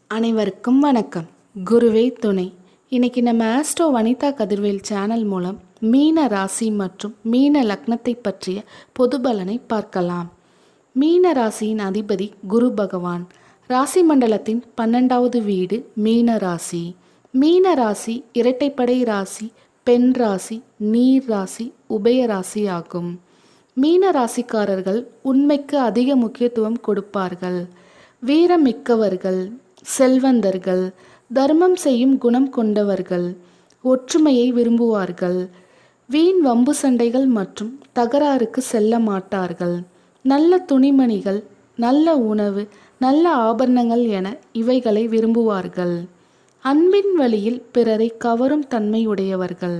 அனைவருக்கும் வணக்கம். குருவே துணை. இன்னைக்கு நம்ம ஆஸ்ட்ரோ வனிதா கதிர்வேல் சேனல் மூலம் மீன ராசி மற்றும் மீன லக்னத்தை பற்றிய பொது பலனை பார்க்கலாம். மீன ராசியின் அதிபதி குரு பகவான். ராசி மண்டலத்தின் 12வது வீடு மீன ராசி. மீன ராசி இரட்டைப்படை ராசி, பெண் ராசி, நீர் ராசி, உபய ராசி ஆகும். மீன ராசிக்காரர்கள் உண்மைக்கு அதிக முக்கியத்துவம் கொடுப்பார்கள். வீரமிக்கவர்கள், செல்வந்தர்கள், தர்மம் செய்யும் குணம் கொண்டவர்கள், ஒற்றுமையை விரும்புவார்கள். வீண் வம்பு சண்டைகள் மற்றும் தகராறுக்கு செல்ல மாட்டார்கள். நல்ல துணிமணிகள், நல்ல உணவு, நல்ல ஆபரணங்கள் என இவைகளை விரும்புவார்கள். அன்பின் வழியில் பிறரை கவரும் தன்மை உடையவர்கள்.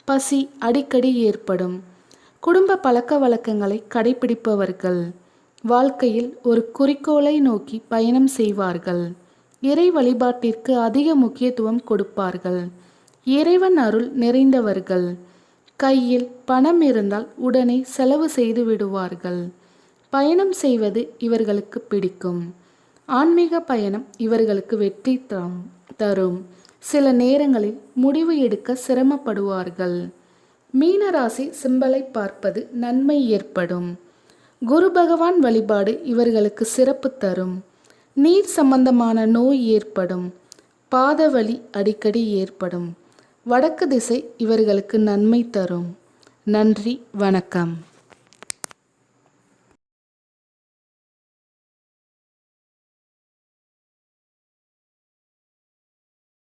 பசி அடிக்கடி ஏற்படும். குடும்ப பழக்க வழக்கங்களை கடைபிடிப்பவர்கள். வாழ்க்கையில் ஒரு குறிக்கோளை நோக்கி பயணம் செய்வார்கள். இறை வழிபாட்டிற்கு அதிக முக்கியத்துவம் கொடுப்பார்கள். இறைவன் அருள் நிறைந்தவர்கள். கையில் பணம் இருந்தால் உடனே செலவு செய்து விடுவார்கள். பயணம் செய்வது இவர்களுக்கு பிடிக்கும். ஆன்மீக பயணம் இவர்களுக்கு வெற்றி தரும். சில நேரங்களில் முடிவு எடுக்க சிரமப்படுவார்கள். மீனராசி சிம்பலை பார்ப்பது நன்மை ஏற்படும். குரு பகவான் வழிபாடு இவர்களுக்கு சிறப்பு தரும். நீர் சம்பந்தமான நோய் ஏற்படும். பாதவலி அடிக்கடி ஏற்படும். வடக்கு திசை இவர்களுக்கு நன்மை தரும். நன்றி, வணக்கம்.